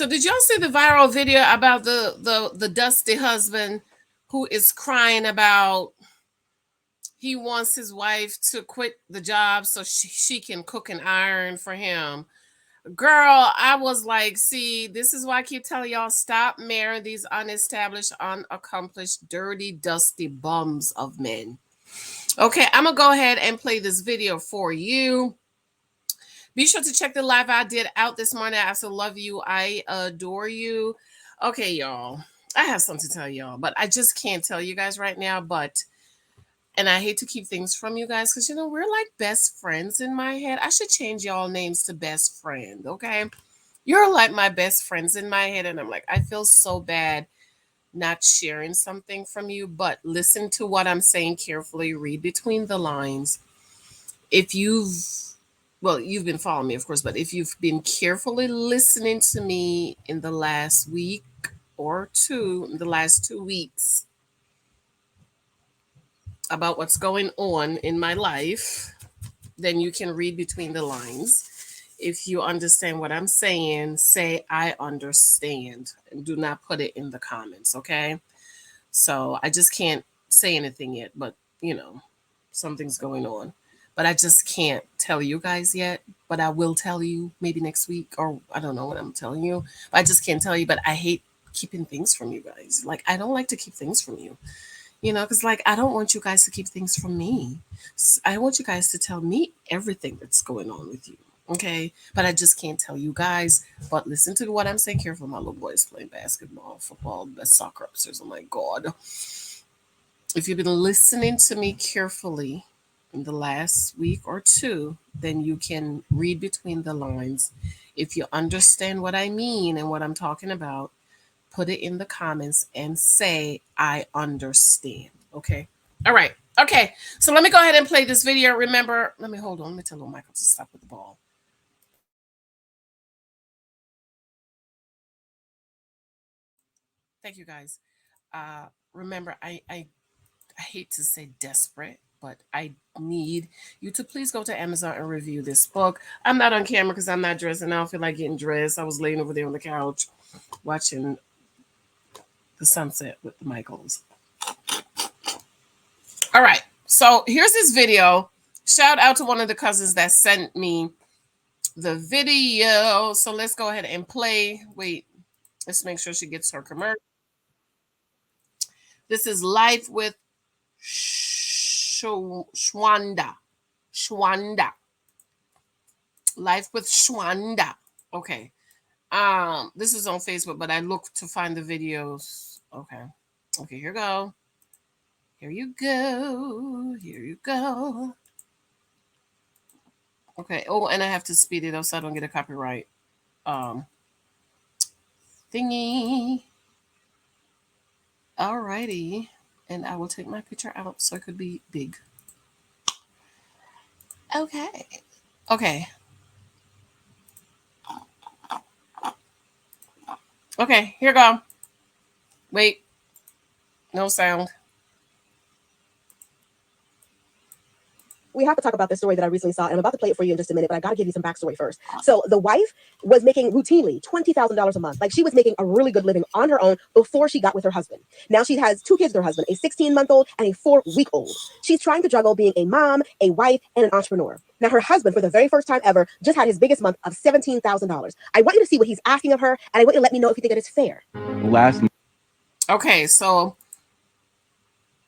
So did y'all see the viral video about the dusty husband who is crying about he wants his wife to quit the job so she can cook and iron for him? Girl, I was like, see, this is why I keep telling y'all, stop marrying these unestablished, unaccomplished, dirty, dusty bums of men. Okay, I'm going to go ahead and play this video for you. Be sure to check the live I did out this morning. I also love you. I adore you. Okay, y'all. I have something to tell y'all, but I just can't tell you guys right now. And I hate to keep things from you guys because, we're like best friends in my head. I should change y'all names to best friend, okay? You're like my best friends in my head. And I'm like, I feel so bad not sharing something from you, but listen to what I'm saying carefully. Read between the lines. If you've been following me, of course, but if you've been carefully listening to me in the last week or two, in the last 2 weeks, about what's going on in my life, then you can read between the lines. If you understand what I'm saying, say, I understand, and do not put it in the comments, okay? So I just can't say anything yet, but, something's going on. But I just can't tell you guys yet, but I will tell you maybe next week, or I don't know what I'm telling you. But I just can't tell you, but I hate keeping things from you guys. Like, I don't like to keep things from you, because I don't want you guys to keep things from me. I want you guys to tell me everything that's going on with you, okay? But I just can't tell you guys. But listen to what I'm saying carefully. My little boy is playing basketball, football, best soccer upstairs. Oh my God. If you've been listening to me carefully in the last week or two, then you can read between the lines. If you understand what I mean and what I'm talking about, put it in the comments and say, I understand. Okay. All right. Okay. So let me go ahead and play this video. Remember, let me tell little Michael to stop with the ball. Thank you guys. Remember, I hate to say desperate, but I need you to please go to Amazon and review this book. I'm not on camera because I'm not dressed and I don't feel like getting dressed. I was laying over there on the couch watching the sunset with the Michaels. All right. So here's this video. Shout out to one of the cousins that sent me the video. So let's go ahead and play. Wait, let's make sure she gets her commercial. This is Life with Shwanda. Life with Shwanda. Okay. This is on Facebook, but I looked to find the videos. Okay. Okay, here you go. Here you go. Here you go. Okay. Oh, and I have to speed it up so I don't get a copyright thingy. Alrighty. And I will take my picture out so it could be big. Okay. Okay. Okay, here you go. Wait. No sound. We have to talk about this story that I recently saw, and I'm about to play it for you in just a minute, but I got to give you some backstory first. So the wife was making routinely $20,000 a month. Like, she was making a really good living on her own before she got with her husband. Now she has 2 kids with her husband, a 16-month-old and a 4-week-old. She's trying to juggle being a mom, a wife, and an entrepreneur. Now her husband, for the very first time ever, just had his biggest month of $17,000. I want you to see what he's asking of her, and I want you to let me know if you think that it's fair. Okay, so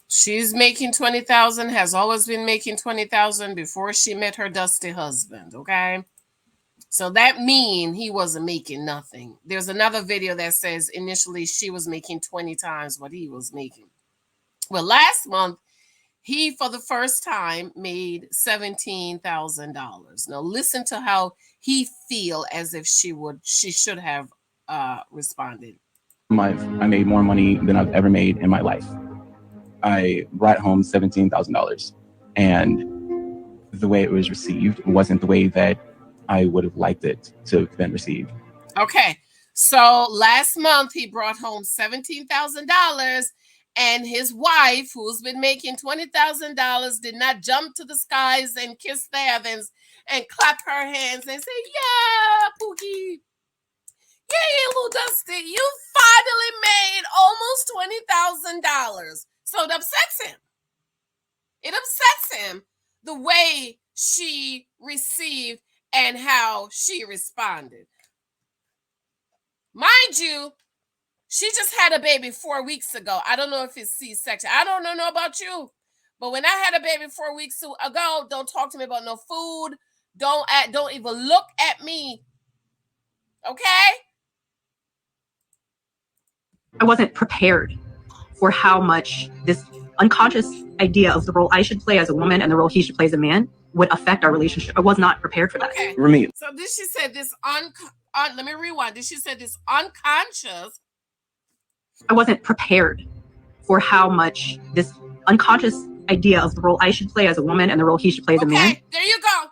she's making $20,000, has always been making $20,000 before she met her dusty husband, okay? So that means he wasn't making nothing. There's another video that says initially she was making 20 times what he was making. Well, last month, he, for the first time, made $17,000. Now, listen to how he feel as if she should have responded. I made more money than I've ever made in my life. I brought home $17,000, and the way it was received wasn't the way that I would have liked it to have been received. Okay, so last month he brought home $17,000, and his wife, who's been making $20,000, did not jump to the skies and kiss the heavens and clap her hands and say, "Yeah, Pookie, yeah, little Dusty, you finally made almost $20,000. So it upsets him. It upsets him the way she received and how she responded. Mind you, she just had a baby 4 weeks ago. I don't know if it's C-section. I don't know about you. But when I had a baby 4 weeks ago, don't talk to me about no food. Don't even look at me. Okay? I wasn't prepared for how much this unconscious idea of the role I should play as a woman and the role he should play as a man would affect our relationship. I was not prepared for that. Okay. Ramit. So did she say this let me rewind. Did she say this unconscious? I wasn't prepared for how much this unconscious idea of the role I should play as a woman and the role he should play as a man. Okay, there you go.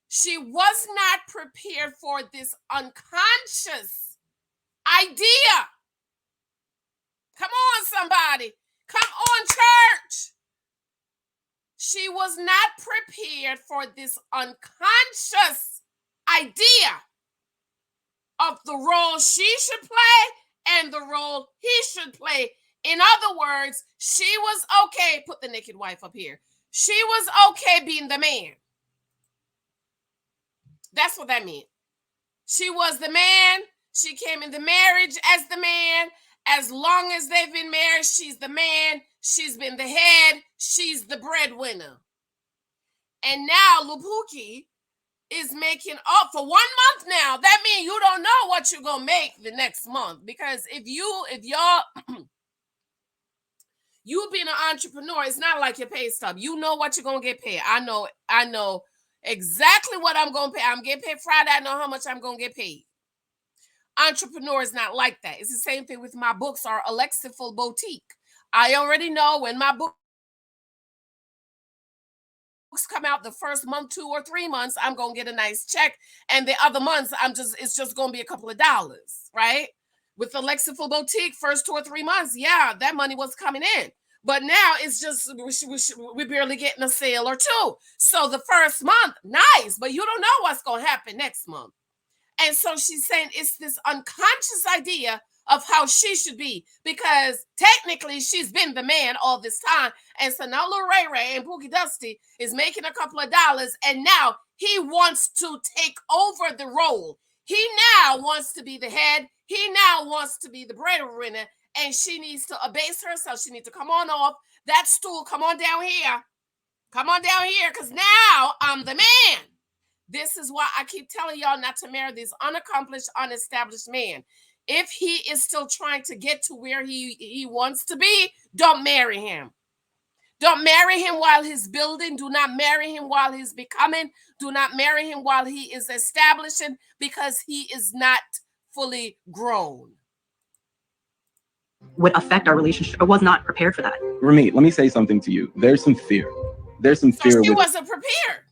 She was not prepared for this unconscious idea. Come on, somebody. Come on, church. She was not prepared for this unconscious idea of the role she should play and the role he should play. In other words, she was okay. Put the naked wife up here. She was okay being the man. That's what that meant. She was the man. She came into marriage as the man. As long as they've been married, she's the man. She's been the head. She's the breadwinner. And now Lupuki is making up for 1 month now. That means you don't know what you're going to make the next month. Because if y'all, you being an entrepreneur, it's not like your pay stub. You know what you're going to get paid. I know exactly what I'm going to pay. I'm getting paid Friday. I know how much I'm going to get paid. Entrepreneur is not like that. It's the same thing with my books or Alexiful Boutique. I already know when my books come out the first month, 2 or 3 months, I'm going to get a nice check. And the other months, it's just going to be a couple of dollars, right? With Alexiful Boutique, first 2 or 3 months, yeah, that money was coming in. But now it's just, we're barely getting a sale or two. So the first month, nice, but you don't know what's going to happen next month. And so she's saying it's this unconscious idea of how she should be, because technically she's been the man all this time. And so now Lil Ray Ray and Pookie Dusty is making a couple of dollars, and now he wants to take over the role. He now wants to be the head. He now wants to be the breadwinner, and she needs to abase herself. She needs to come on off that stool. Come on down here. Come on down here, because now I'm the man. This is why I keep telling y'all not to marry this unaccomplished, unestablished man. If he is still trying to get to where he wants to be, don't marry him. Don't marry him while he's building. Do not marry him while he's becoming. Do not marry him while he is establishing, because he is not fully grown. Would affect our relationship. I was not prepared for that. Ramit, let me say something to you. There's some fear. There's some fear. So she wasn't prepared.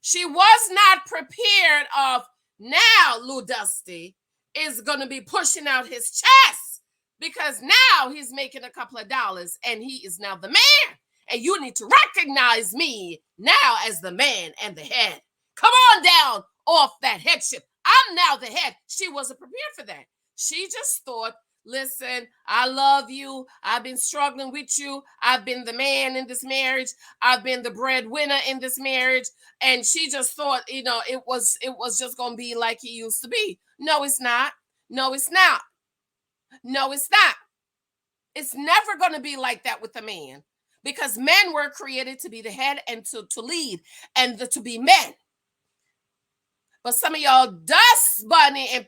She was not prepared of now Lil Dusty is going to be pushing out his chest, because now he's making a couple of dollars and he is now the man. And you need to recognize me now as the man and the head. Come on down off that headship. I'm now the head. She wasn't prepared for that. She just thought, listen, I love you. I've been struggling with you. I've been the man in this marriage. I've been the breadwinner in this marriage. And she just thought, it was just going to be like he used to be. No, it's not. No, it's not. No, it's not. It's never going to be like that with a man, because men were created to be the head and to lead and to be men. But some of y'all dust bunny and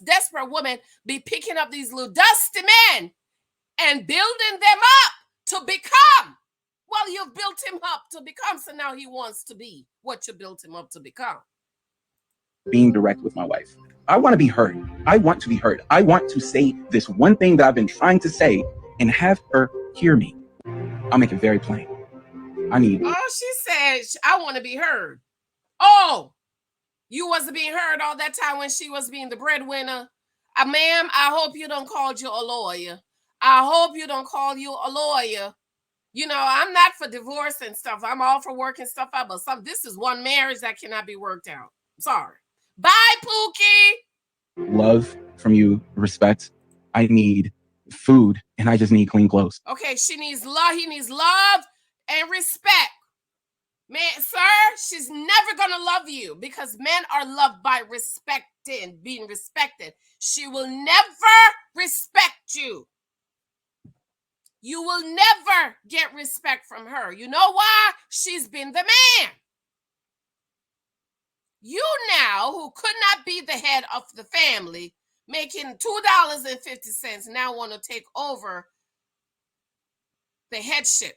desperate women be picking up these little dusty men and building them up to become. Well, you've built him up to become, so now he wants to be what you built him up to become. Being direct with my wife. I want to be heard. I want to be heard. I want to say this one thing that I've been trying to say and have her hear me. I'll make it very plain. She said, I want to be heard. Oh, you wasn't being heard all that time when she was being the breadwinner. Ma'am, I hope you don't call you a lawyer. I hope you don't call you a lawyer. I'm not for divorce and stuff. I'm all for working stuff out, but this is one marriage that cannot be worked out. Sorry. Bye, Pookie. Love from you respect. I need food, and I just need clean clothes. Okay, she needs love. He needs love and respect. Man, sir, she's never gonna love you because men are loved by respecting, being respected. She will never respect you. You will never get respect from her. You know why? She's been the man. You now, who could not be the head of the family, making $2.50, now want to take over the headship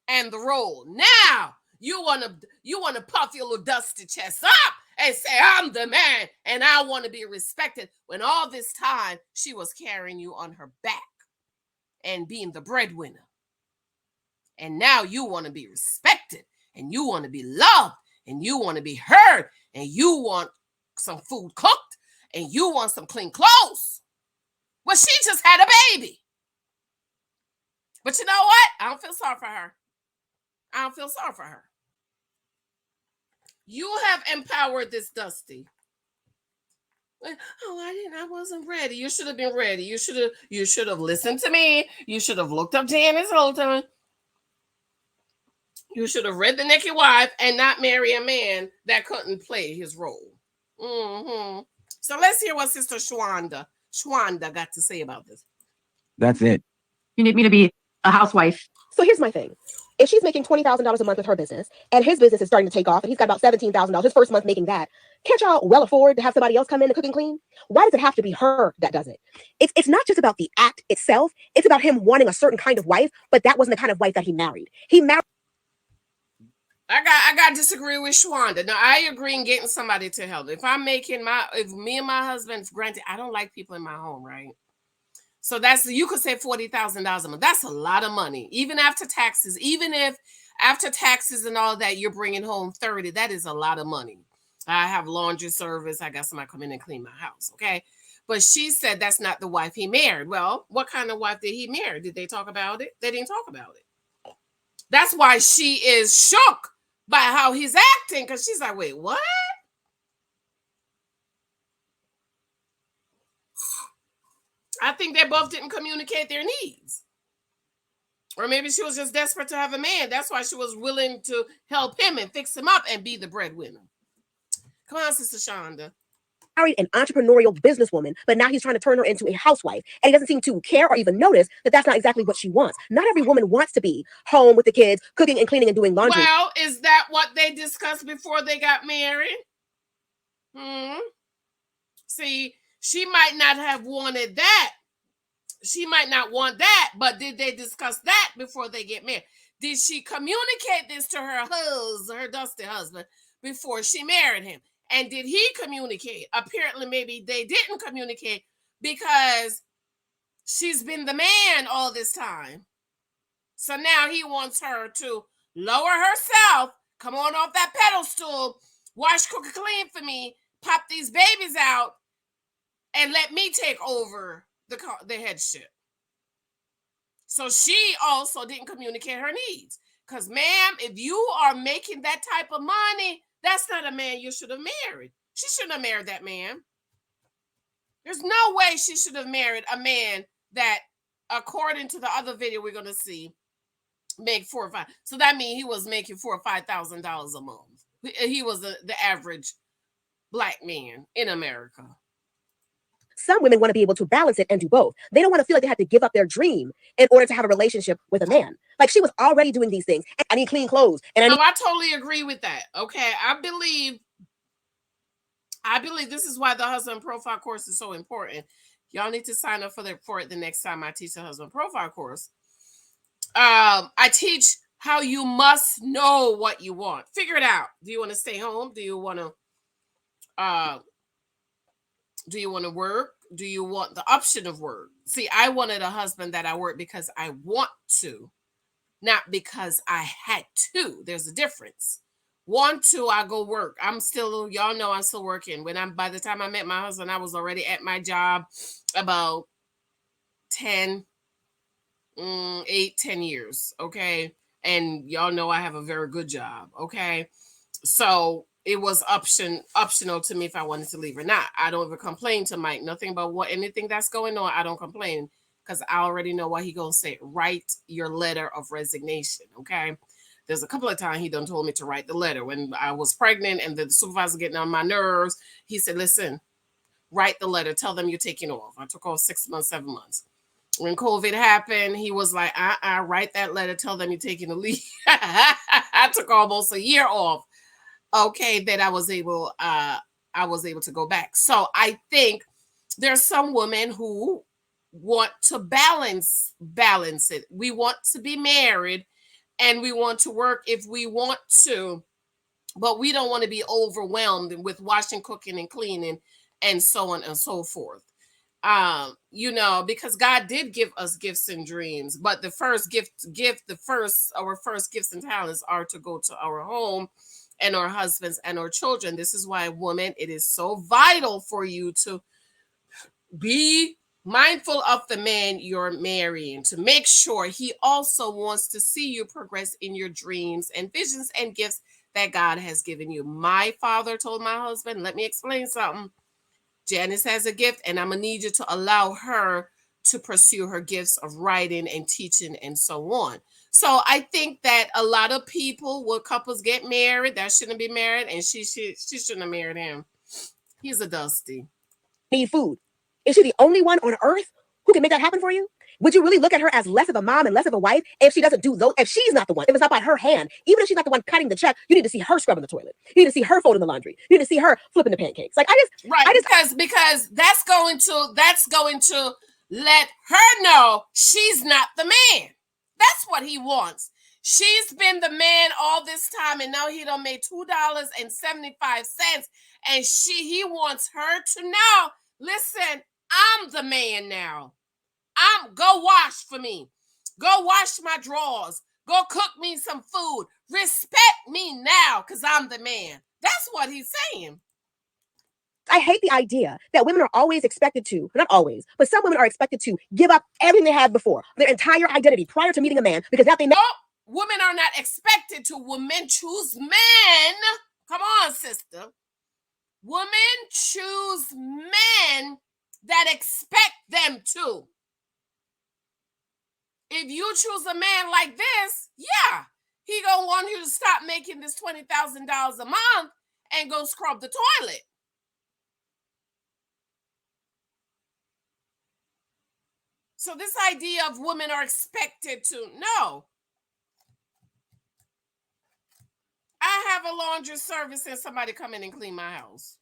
and the role. Now you want to puff your little dusty chest up and say, I'm the man and I want to be respected, when all this time she was carrying you on her back and being the breadwinner. And now you want to be respected and you want to be loved and you want to be heard and you want some food cooked and you want some clean clothes. Well, she just had a baby. But you know what? I don't feel sorry for her. I don't feel sorry for her. You have empowered this Dusty. Oh, I wasn't ready. You should have been ready. You should have listened to me. You should have looked up Janice Hylton. You should have read The Naked Wife and not marry a man that couldn't play his role. Mm-hmm. So let's hear what Sister Shwanda got to say about this. That's it. You need me to be a housewife. So here's my thing. If she's making $20,000 a month with her business and his business is starting to take off and he's got about $17,000 his first month making that, can't y'all well afford to have somebody else come in and cook and clean? Why does it have to be her that does it? It's not just about the act itself. It's about him wanting a certain kind of wife, but that wasn't the kind of wife that he married. I got to disagree with Shwanda. Now, I agree in getting somebody to help. If me and my husband, granted, I don't like people in my home, right? So you could say $40,000 a month. That's a lot of money. Even after taxes, even if after taxes and all that, you're bringing home 30, that is a lot of money. I have laundry service. I got somebody come in and clean my house, okay? But she said that's not the wife he married. Well, what kind of wife did he marry? Did they talk about it? They didn't talk about it. That's why she is shook by how he's acting, because she's like, wait, what? I think they both didn't communicate their needs. Or maybe she was just desperate to have a man. That's why she was willing to help him and fix him up and be the breadwinner. Come on, Sister Shonda. Married an entrepreneurial businesswoman, but now he's trying to turn her into a housewife. And he doesn't seem to care or even notice that that's not exactly what she wants. Not every woman wants to be home with the kids, cooking and cleaning and doing laundry. Well, is that what they discussed before they got married? See, she might not have wanted that. She might not want that, but did they discuss that before they get married? Did she communicate this to her dusty husband, before she married him? And did he communicate? Apparently, maybe they didn't communicate because she's been the man all this time. So now he wants her to lower herself, come on off that pedestal, wash, cook, and clean for me, pop these babies out, and let me take over the headship. So she also didn't communicate her needs. Because, ma'am, if you are making that type of money, that's not a man you should have married. She shouldn't have married that man. There's no way she should have married a man that, according to the other video we're going to see, make $4 or $5. So that means he was making $4,000 or $5,000 a month. He was the average Black man in America. Some women want to be able to balance it and do both. They don't want to feel like they have to give up their dream in order to have a relationship with a man. Like, she was already doing these things. I need clean clothes. And I totally agree with that. Okay. I believe this is why the husband profile course is so important. Y'all need to sign up for it the next time I teach the husband profile course. I teach how you must know what you want. Figure it out. Do you want to stay home? Do you want to work? Do you want the option of work? See, I wanted a husband that I work because I want to, not because I had to. There's a difference. Want to, I go work. Y'all know I'm still working. By the time I met my husband, I was already at my job about 10 years. Okay. And y'all know I have a very good job. Okay. So it was optional to me if I wanted to leave or not. I don't ever complain to Mike. Nothing about what anything that's going on. I don't complain because I already know what he gonna say. Write your letter of resignation. Okay. There's a couple of times he done told me to write the letter when I was pregnant and the supervisor getting on my nerves. He said, "Listen, write the letter. Tell them you're taking off." I took off 6 months, 7 months. When COVID happened, he was like, write that letter. Tell them you're taking a leave. I took almost a year off. Okay, that I was able to go back. So I think there's some women who want to balance it. We want to be married and we want to work if we want to, but we don't want to be overwhelmed with washing, cooking, and cleaning, and so on and so forth. Because God did give us gifts and dreams, but the first our first gifts and talents are to go to our home and our husbands and our children. This is why, woman, it is so vital for you to be mindful of the man you're marrying, to make sure he also wants to see you progress in your dreams and visions and gifts that God has given you. My father told my husband, let me explain something. Janice has a gift, and I'm going to need you to allow her to pursue her gifts of writing and teaching and so on. So I think that a lot of people, when couples get married, that shouldn't be married, and she shouldn't have married him. He's a dusty. Need food. Is she the only one on earth who can make that happen for you? Would you really look at her as less of a mom and less of a wife if she doesn't do those? If she's not the one, if it's not by her hand, even if she's not the one cutting the check, you need to see her scrubbing the toilet. You need to see her folding the laundry. You need to see her flipping the pancakes. Like because that's going to let her know she's not the man. That's what he wants. She's been the man all this time, and now he done made $2.75, and he wants her to know. Listen, I'm the man now. Go wash for me. Go wash my drawers. Go cook me some food. Respect me now, because I'm the man. That's what he's saying. I hate the idea that women are always expected to, not always, but some women are expected to give up everything they had before, their entire identity prior to meeting a man, because now they know. Women are not expected to. Women choose men. Come on, sister. Women choose men that expect them to. If you choose a man like this, yeah, he gonna want you to stop making this $20,000 a month and go scrub the toilet. So this idea of women are expected to, no. I have a laundry service and somebody come in and clean my house.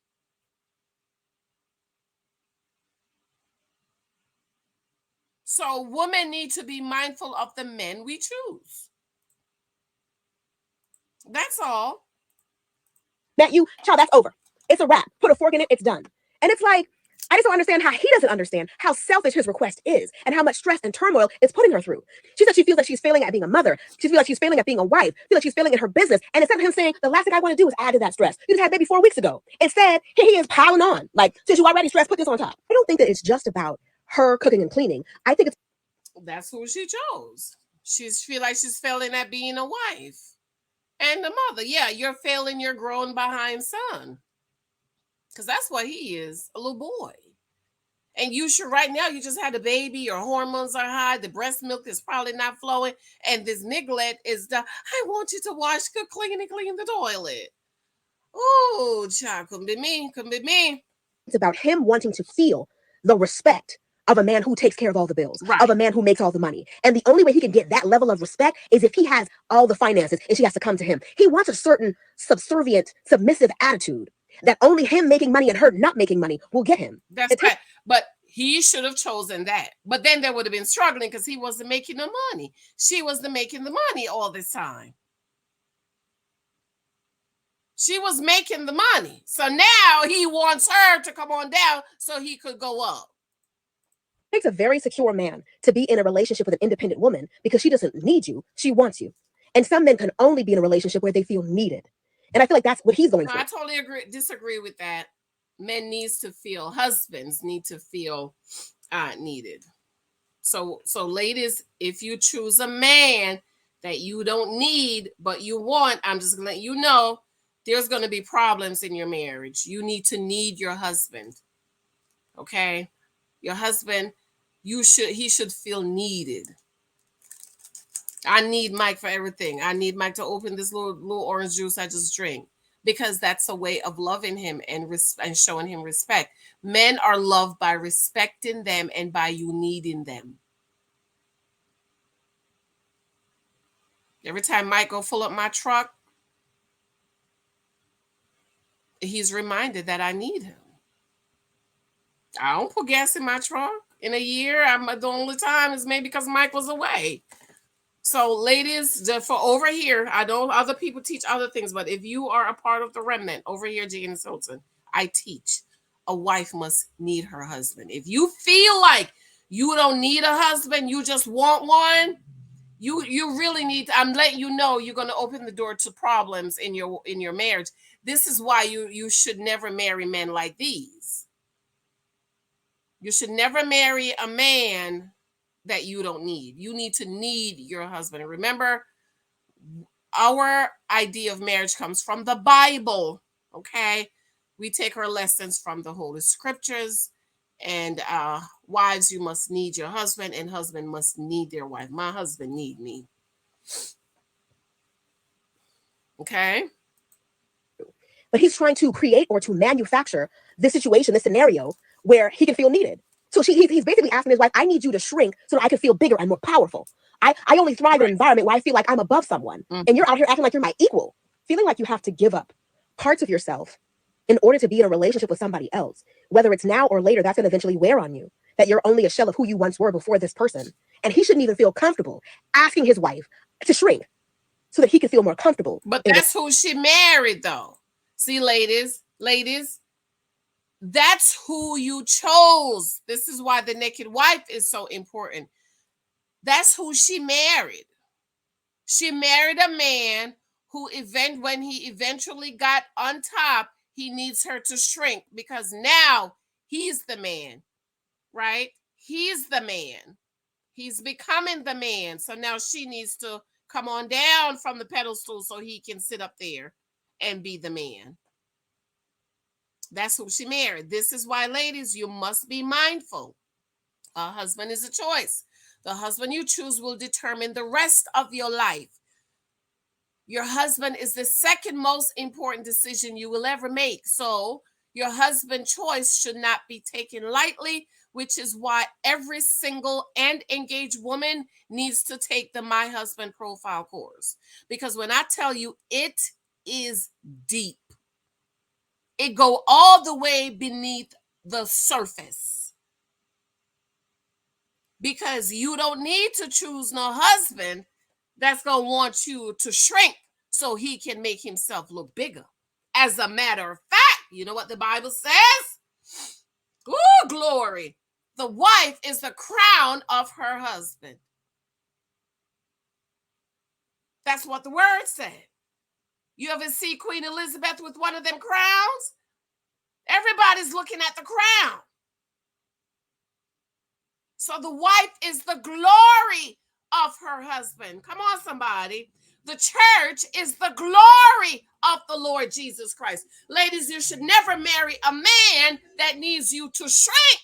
So women need to be mindful of the men we choose. That's all. That you, child, that's over. It's a wrap. Put a fork in it, it's done. And it's like, I just don't understand how he doesn't understand how selfish his request is and how much stress and turmoil it's putting her through. She said she feels like she's failing at being a mother. She feels like she's failing at being a wife. Feels like she's failing in her business. And instead of him saying, the last thing I want to do is add to that stress. You just had a baby 4 weeks ago. Instead, here he is piling on. Like, since you already stressed, put this on top. I don't think that it's just about her cooking and cleaning. I think that's who she chose. She feel like she's failing at being a wife and a mother. Yeah, you're failing your grown behind son. Because that's what he is, a little boy. And you should, right now, you just had a baby, your hormones are high, the breast milk is probably not flowing, and this neglect is done. I want you to wash, cook, clean the toilet. Oh, child, couldn't be me. It's about him wanting to feel the respect of a man who takes care of all the bills, right, of a man who makes all the money. And the only way he can get that level of respect is if he has all the finances and she has to come to him. He wants a certain subservient, submissive attitude that only him making money and her not making money will get him. That's right. But he should have chosen that. But then there would have been struggling because he wasn't making the money. She wasn't making the money all this time. She was making the money. So now he wants her to come on down so he could go up. It takes a very secure man to be in a relationship with an independent woman because she doesn't need you. She wants you. And some men can only be in a relationship where they feel needed. And I feel like that's what he's going through. I totally disagree with that. Husbands need to feel needed. So ladies, if you choose a man that you don't need, but you want, I'm just gonna let you know, there's going to be problems in your marriage. You need to need your husband. Okay? Your husband, he should feel needed. I need Mike for everything. I need Mike to open this little orange juice I just drank, because that's a way of loving him and showing him respect. Men are loved by respecting them and by you needing them. Every time Mike go fill up my truck, he's reminded that I need him. I don't put gas in my truck. In a year, the only time is maybe because Mike was away. So, ladies, for over here, I know other people teach other things, but if you are a part of the remnant over here, Janice Hylton, I teach a wife must need her husband. If you feel like you don't need a husband, you just want one, you really need to, I'm letting you know you're going to open the door to problems in your marriage. This is why you should never marry men like these. You should never marry a man that you don't need. You need to need your husband. And remember, our idea of marriage comes from the Bible, okay? We take our lessons from the Holy Scriptures. And wives, you must need your husband, and husband must need their wife. My husband need me. Okay? But he's trying to create or to manufacture this situation, this scenario, where he can feel needed. So he's basically asking his wife, I need you to shrink so that I can feel bigger and more powerful. I only thrive in an environment where I feel like I'm above someone. And you're out here acting like you're my equal, feeling like you have to give up parts of yourself in order to be in a relationship with somebody else. Whether it's now or later, that's going to eventually wear on you, that you're only a shell of who you once were before this person. And he shouldn't even feel comfortable asking his wife to shrink so that he can feel more comfortable. But that's who she married, though. See, ladies, that's who you chose. This is why the naked wife is so important. That's who she married. She married a man who when he eventually got on top, he needs her to shrink, because now he's the man, right? He's the man. He's becoming the man. So now she needs to come on down from the pedestal so he can sit up there and be the man. That's who she married. This is why, ladies, you must be mindful. A husband is a choice. The husband you choose will determine the rest of your life. Your husband is the second most important decision you will ever make. So your husband choice should not be taken lightly, which is why every single and engaged woman needs to take the My Husband Profile course. Because when I tell you, it is deep. It go all the way beneath the surface. Because you don't need to choose no husband that's going to want you to shrink so he can make himself look bigger. As a matter of fact, you know what the Bible says? Oh, glory. The wife is the crown of her husband. That's what the word said. You ever see Queen Elizabeth with one of them crowns? Everybody's looking at the crown. So the wife is the glory of her husband. Come on, somebody. The church is the glory of the Lord Jesus Christ. Ladies, you should never marry a man that needs you to shrink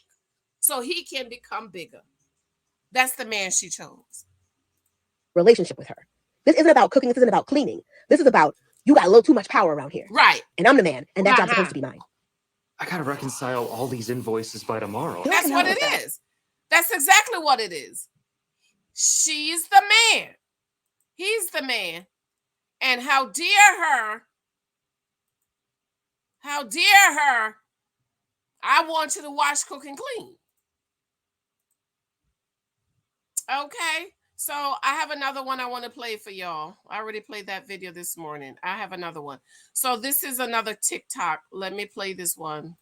so he can become bigger. That's the man she chose. Relationship with her. This isn't about cooking. This isn't about cleaning. This is about, you got a little too much power around here. Right. And I'm the man, and that job's supposed to be mine. I gotta reconcile all these invoices by tomorrow. That's what it is. That's exactly what it is. She's the man. He's the man. And how dare her, I want you to wash, cook, and clean. Okay, so I have another one I want to play for y'all. I already played that video this morning. I have another one. So this is another TikTok. Let me play this one.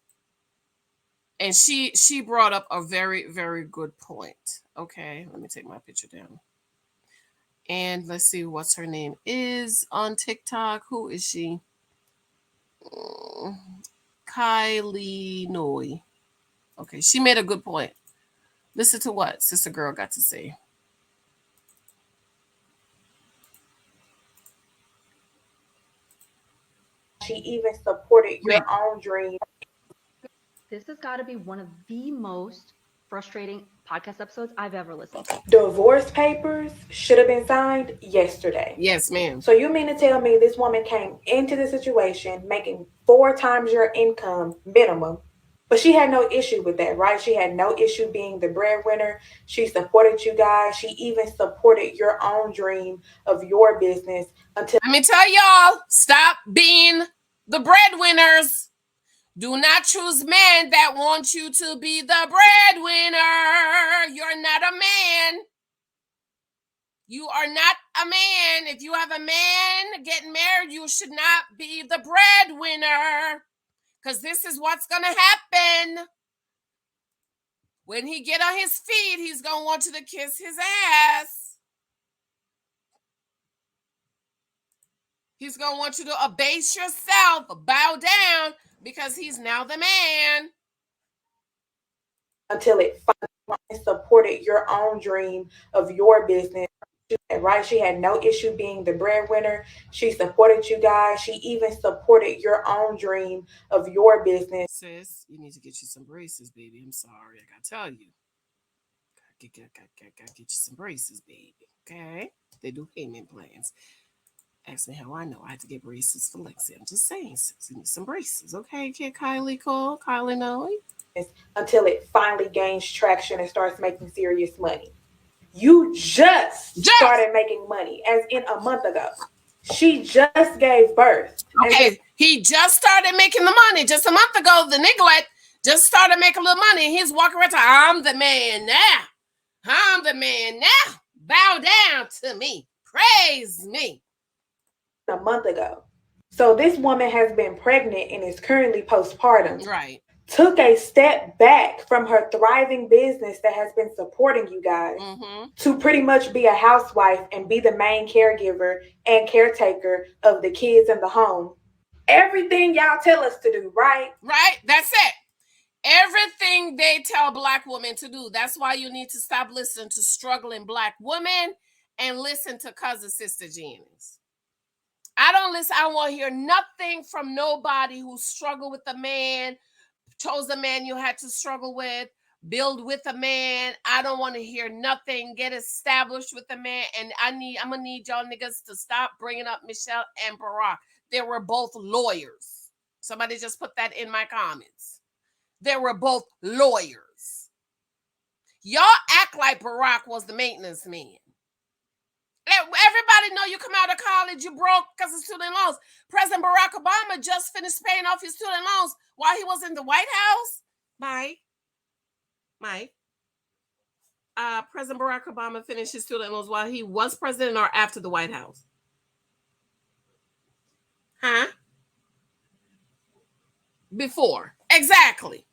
And she brought up a very, very good point. Okay, let me take my picture down. And let's see what's her name is on TikTok. Who is she? Kylie Noy. Okay, she made a good point. Listen to what Sister Girl got to say. She even supported your own dream. This has got to be one of the most frustrating podcast episodes I've ever listened to. Divorce papers should have been signed yesterday. Yes, ma'am. So you mean to tell me this woman came into the situation making 4 times your income minimum, but she had no issue with that, right? She had no issue being the breadwinner. She supported you guys. She even supported your own dream of your business until. Let me tell y'all, stop being the breadwinners. Do not choose men that want you to be the breadwinner. You're not a man. You are not a man. If you have a man getting married, you should not be the breadwinner. Because this is what's going to happen. When he get on his feet, he's going to want you to kiss his ass. He's going to want you to abase yourself, bow down, because he's now the man. Until it finally supported your own dream of your business, right? She had no issue being the breadwinner. She supported you guys. She even supported your own dream of your business. Sis, you need to get you some braces, baby. I'm sorry, I gotta tell you. Gotta get you some braces, baby. Okay? They do payment plans. Ask me how I know. I had to get braces for Lexi. I'm just saying, sis, you need some braces. Okay, kid Kylie call. Kylie know. Until it finally gains traction and starts making serious money. You just started making money, as in a month ago. She just gave birth. Okay, he just started making the money just a month ago. The nigga just started making a little money. He's walking around, I'm the man now. I'm the man now. Bow down to me. Praise me. A month ago. So this woman has been pregnant and is currently postpartum. Right. Took a step back from her thriving business that has been supporting you guys to pretty much be a housewife and be the main caregiver and caretaker of the kids in the home. Everything y'all tell us to do, right? Right. That's it. Everything they tell Black women to do. That's why you need to stop listening to struggling Black women and listen to cousin sister Janice. I don't listen. I don't want to hear nothing from nobody who struggled with a man, chose a man you had to struggle with, build with a man. I don't want to hear nothing. Get established with a man. And I'm going to need y'all niggas to stop bringing up Michelle and Barack. They were both lawyers. Somebody just put that in my comments. They were both lawyers. Y'all act like Barack was the maintenance man. Everybody know you come out of college, you broke because of student loans. President Barack Obama just finished paying off his student loans while he was in the White House. Mike. President Barack Obama finished his student loans while he was president or after the White House? Huh? Before. Exactly.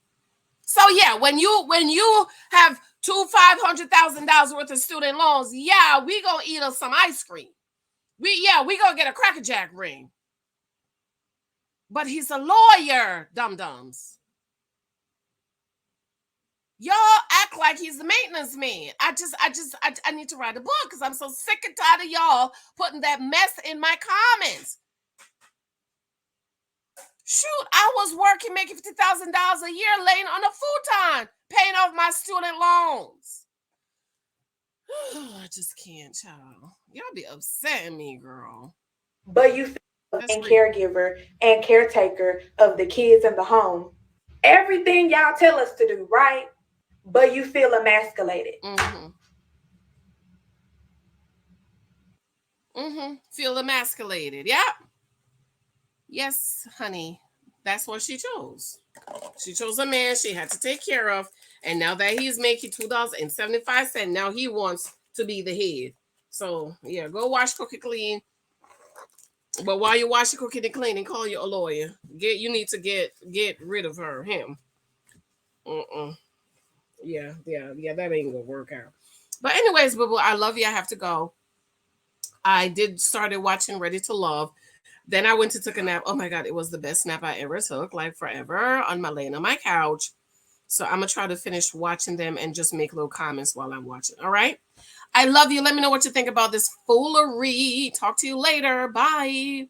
So yeah, when you have $500,000 worth of student loans, yeah, we gonna eat us some ice cream. We gonna get a Cracker Jack ring. But he's a lawyer, dum-dums. Y'all act like he's the maintenance man. I need to write a book because I'm so sick and tired of y'all putting that mess in my comments. Shoot, I was working, making $50,000 a year, laying on a futon, paying off my student loans. I just can't, child. Y'all be upsetting me, girl. But you feel a caregiver and caretaker of the kids in the home. Everything y'all tell us to do, right? But you feel emasculated. Feel emasculated. Yep. Yes, honey. That's what she chose. She chose a man she had to take care of. And now that he's making $2.75, now he wants to be the head. So, yeah, go wash, cook, and clean. But while you're washing, cooking, and cleaning, call you a lawyer. You need to get rid of him. Yeah, that ain't gonna work out. But anyways, boo-boo, I love you. I have to go. I started watching Ready to Love. Then I went to took a nap. Oh my God, it was the best nap I ever took, like forever, laying on my couch. So I'm gonna try to finish watching them and just make little comments while I'm watching. All right. I love you. Let me know what you think about this foolery. Talk to you later. Bye.